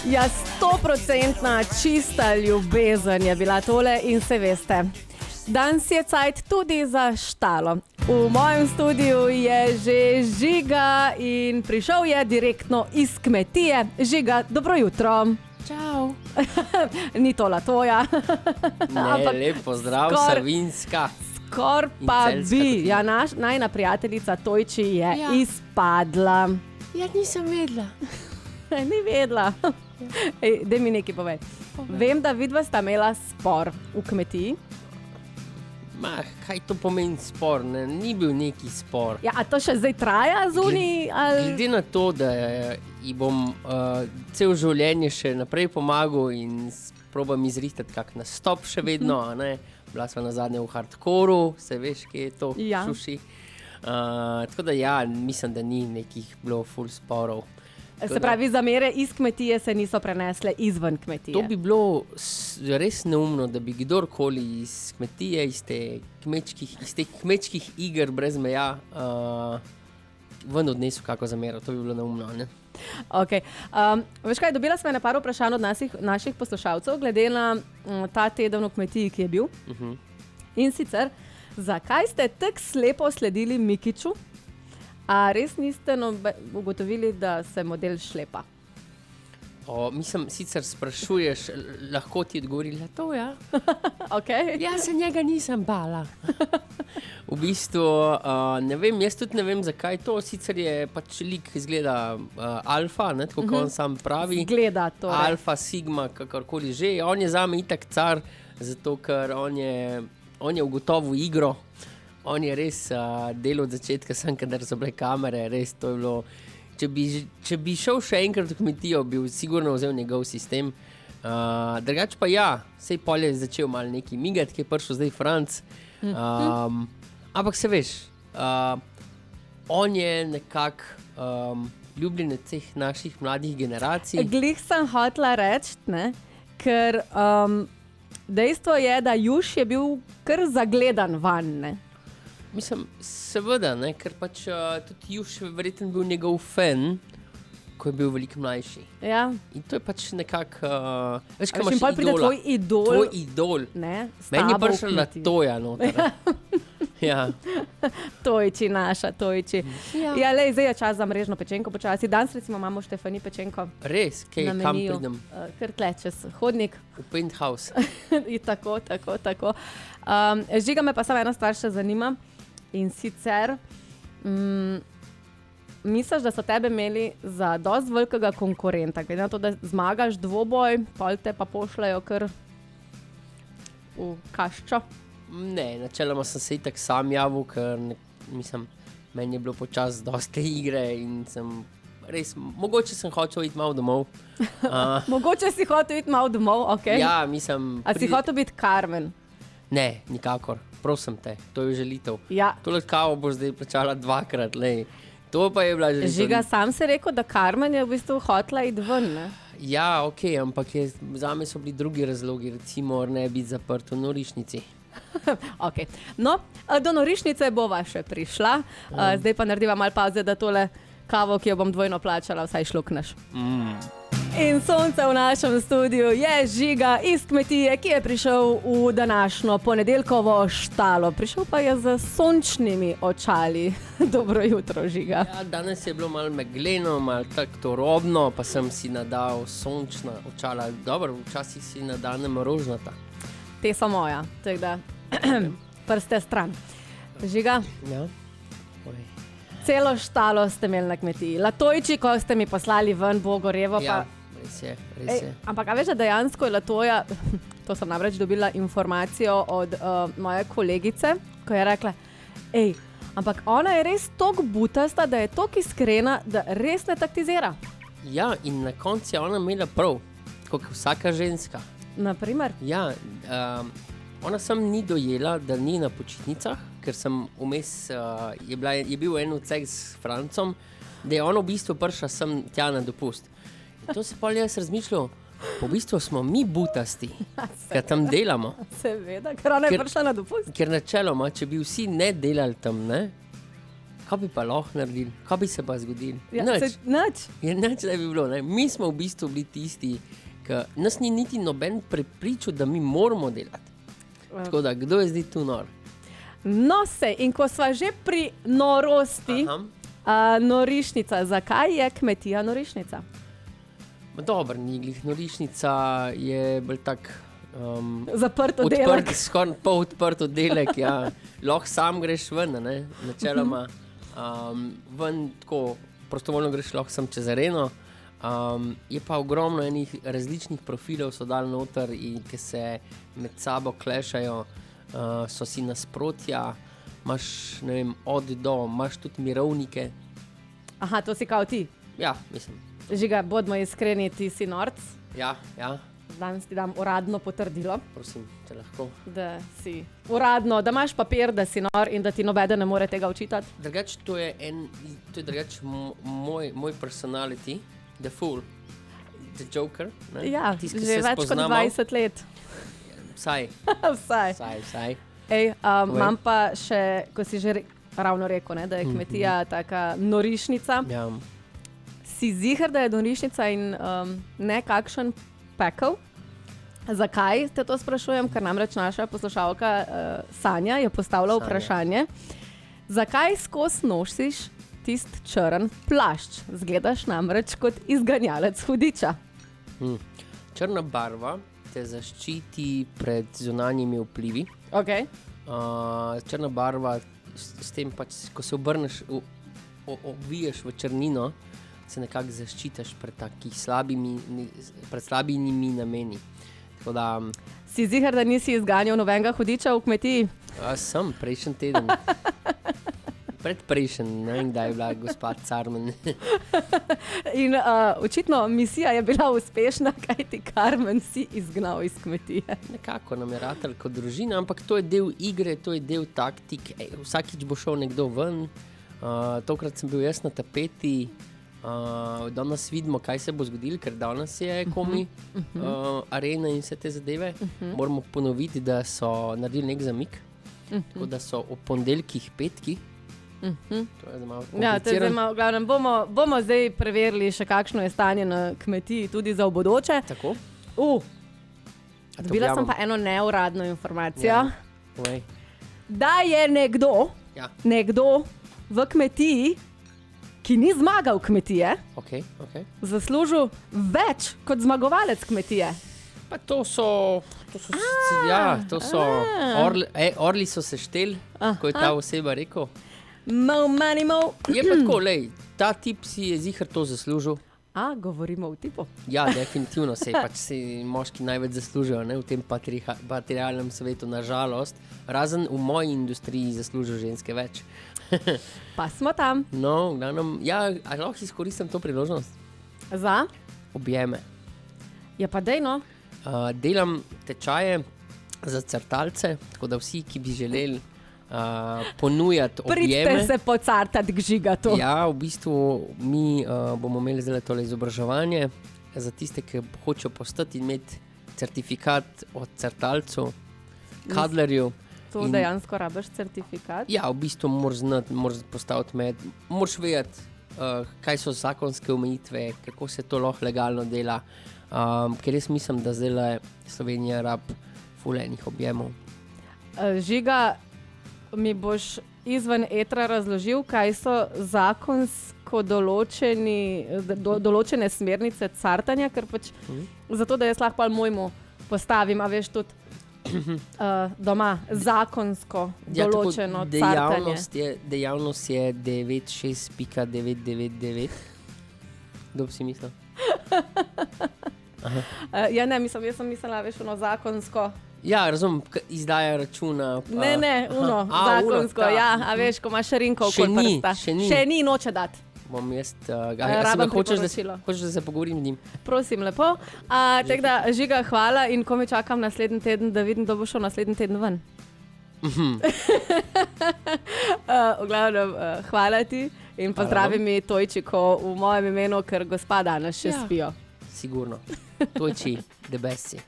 Ja, 100% čista ljubezen je bila tole in se veste. Danes je cajt tudi za štalo. V mojem studiu je že Žiga in prišel je direktno iz kmetije. Žiga, dobro jutro. Čau. Ni to Latoja. Lep pozdrav, Savinjska. Skor pa bi. Ja, najna prijateljica Tojči je izpadla. Ja, nisem vedela. Ni vedela. Daj mi nekaj povej. Vem, da vidva sta imela spor v kmetiji. Kaj to pomeni spor? Ne? Ni bil neki spor. Ja, a to še zdaj traja zunaj? Glede na to, da ji bom cel življenje še naprej pomagal in probam izrihtati kak nastop še vedno, a ne? Bila sva nazadnje v hardcoru, se veš, kje je to šuši. Tako da ja, mislim, da ni nekih bilo ful sporov. Se pravi, zamere iz kmetije se niso prenesle izven kmetije. To bi bilo res neumno, da bi kdorkoli iz kmetije, iz teh kmečkih iger brez meja ven odnesel kako zamero. To bi bilo neumno, ne? Ok. Veš kaj, dobila sva par vprašanj od naših poslušalcev, glede na ta teden v kmetiji, ki je bil. In sicer, zakaj ste tako slepo sledili Mikiču? A res niste ugotovili, da se model šlepa? Mislim, sicer sprašuješ, lahko ti odgovorila to, ja? Okay. Ja, se njega nisem bala. V bistvu, ne vem, jaz tudi ne vem, zakaj to. Sicer je pač lik izgleda alfa, ne, tako kot on sam pravi. Zgleda to. Alfa, sigma, kakorkoli že. On je zame itak car, zato ker on je ugotovil igro. On je res delal od začetka, sem kadar so bile kamere, res to je bilo. Če bi šel še enkrat v kmetijo, bi sigurno vzel njegov sistem. Drugače pa ja, sej pol je začel malo neki migati, ki je prišel zdaj Franc. Ampak se veš, on je nekako ljubljenec teh naših mladih generacij. Glih sem hotela reči, ne, ker dejstvo je, da Juš je bil kar zagledan van, ne. Mislim, seveda, ne, ker pač tudi Juš verjetno bil njegov fan, ko je bil veliko mlajši. Ja. In to je pač nekako, veš, kaj imaš idola. Pride tvoj idol. Tvoj idol. Ne, meni je prišel na Toja noter. Ja. Tojči naša, Tojči. Ja, lej, zdaj je čas za mrežno pečenko počasi. Danes recimo imamo Štefani pečenko. Res? Kam pridem? Kar tle čez hodnik. V penthouse. Tako. Žiga me pa samo ena stvar še zanima. In sicer, misliš, da so tebe imeli za dosti velikega konkurenta, glede na to, da zmagaš dvoboj, pol te pa pošljajo kar v kaščo? Ne, načeloma sem se itak sam javil, ker mislim, meni je bilo počas dosti igre in sem res, mogoče sem hotel iti malo domov. Mogoče si hotel iti malo domov, ok. Ja, mislim. A si hotel biti Carmen? Ne, nikakor. Prosim te, to je želitev. Ja. Tole kavo boš zdaj plačala dvakrat, lej. To pa je bila želitev. Žiga, sam si rekel, da Carmen je v bistvu hotela iti ven, ne? Ja, ok, ampak zame so bili drugi razlogi, recimo ne biti zaprt v norišnici. Ok, no, do norišnice bova še prišla. Zdaj pa narediva malo pauze, da tole kavo, ki jo bom dvojno plačala, vsaj šlukneš. In sonce v našem studiu je Žiga iz kmetije, ki je prišel v današnjo ponedeljkovo štalo. Prišel pa je z sončnimi očali. Dobro jutro, Žiga. Ja, danes je bilo malo megleno, malo tako turobno, pa sem si nadal sončna očala. Dobro, včasih si nadanem rožnata. Te so moja, tako da prste stran. Žiga? Ja. Celo štalo ste imeli na kmetiji. Latojči, ko ste mi poslali ven, bo gorevo pa... Ja, res je. Ampak a veš, da dejansko je Latoja, to sem namreč dobila informacijo od moje kolegice, ko je rekla, ampak ona je res toliko butasta, da je toliko iskrena, da res ne taktizira. Ja, in na koncu je ona imela prav, kot vsaka ženska. Naprimer? Ja, ona sem ni dojela, da ni na počitnicah, ker sem vmes, je bil en odsek s Francom, da je ona v bistvu prišla sem tja na dopust. In to se pa jaz razmišljal, po bistvu smo mi butasti, ker tam delamo. Seveda, ker ona je prišla na dopust. Ker načeloma, če bi vsi ne delali tam, ne, kaj bi pa lahko naredili, kaj bi se pa zgodilo? Ja, Nič. nič. Ja, nič ne bi bilo. Ne? Mi smo v bistvu bili tisti, ki nas ni niti noben prepričal, da mi moramo delati. Tako da, kdo je zdaj tu nor? No se, in ko sva že pri norosti, norišnica, zakaj je kmetija norišnica? Dobro, ni glih norišnica, je bolj tak Zaprt oddelek. skoraj pol odprt oddelek, ja. Lahko sam greš ven, ne, načeloma. Ven tako prostovoljno greš lahko sam čez areno. Je pa ogromno enih različnih profilov so dali noter in ki se med sabo klešajo, so si nasprotja, imaš, ne vem, od do, imaš tudi mirovnike. Aha, to si kao ti. Ja, mislim. Žiga, bodimo iskreni, ti si norc. Ja, Danes ti dam uradno potrdilo, prosim, če lahko. da si uradno, da imaš papir, da si nor in da ti nobeden ne more tega učitati. Drugače, to je drugače moj personality, the fool, the joker. Ne? Ja, Tisti, ki že se več kot spozna malo. 20 let. Vsaj. Vsaj. Ej, imam pa še, ko si že ravno rekel, ne, da je kmetija taka norišnica. Ja. Si ziher, da je norišnica in ne kakšen pekel? Zakaj te to sprašujem? Ker namreč naša poslušalka Sanja je postavila vprašanje. Zakaj skozi nosiš tisti črn plašč? Zgledaš namreč kot izganjalec hudiča. Črna barva te zaščiti pred zunanjimi vplivi. Okay. Črna barva, s tem pač, ko se obrneš, obviješ v črnino, se nekako zaščitiš pred slabimi nameni. Tako da, si ziher, da nisi izganjal nobenega hudiča v kmetiji? Sem prejšnji teden. Predprejšnji, ne vem, kdaj je bila gospa Carmen. In očitno misija je bila uspešna, kajti Carmen si izgnal iz kmetije. Nekako nam je ratalo kot družina, ampak to je del igre, to je del taktik. Vsakič bo šel nekdo ven. Tokrat sem bil jaz na tapeti. Danes vidimo, kaj se bo zgodilo, ker danes je komi arena in vse te zadeve. Moramo ponoviti, da so naredili nek zamik. Tako da so ob ponedeljkih, petkih. To je malo komplicirano. V glavnem bomo zdaj preverili še kakšno je stanje na kmetiji tudi za v bodoče. Tako? Dobila sem pa eno neuradno informacijo. Ja. Da je nekdo v kmetiji, ki ni zmagal kmetije, zaslužil več kot zmagovalec kmetije. Pa to so orli so se šteli, ko je ta oseba rekel. More money, more. Je pa tako, ta tip si je ziher to zaslužil. Govorimo o tipu. Ja, definitivno se moški največ zaslužijo, ne, v tem patriarhalnem svetu, nažalost. Razen v moji industriji zaslužijo ženske več. Pa smo tam. No, ali lahko izkoristim to priložnost? Za? Objeme. Ja pa dejno. Delam tečaje za crtalce, tako da vsi, ki bi želeli ponujati objeme. Pridite se pocartati k Žigatu. Ja, v bistvu mi bomo imeli zdaj tole izobraževanje za tiste, ki hočejo postati in imeti certifikat od crtalcev, kadlerjev. To dejansko rabiš certifikat? Ja, v bistvu moraš znati, moraš postaviti med, moraš vedeti, kaj so zakonske omejitve, kako se to lahko legalno dela, ker jaz mislim, da zdaj Slovenija rab fulejnih objemov. Žiga, mi boš izven etra razložil, kaj so zakonsko določene smernice cartanja, ker pač zato, da jaz lahko mojmu postavim, a veš tudi doma zakonsko določeno cartanje. Dejavnost je 96.999. Kdo bi si mislil? Ja, ne, jaz sem mislila, veš, zakonsko. Ja, razumem, izdaja računa. Zakonsko, ja, a veš, ko imaš šarinkov kot prsta. Še ni, noče dati. Bom jaz, hočeš, da se pogovorim z njim? Prosim, lepo. Tako da, Žiga, hvala in ko me čakam naslednji teden, da vidim, da bo šel naslednji teden ven. V glavnem, hvala ti in pozdravi mi Tojčiko v mojem imenu, ker gospa danes še spijo. Sigurno. Tojči, the best si.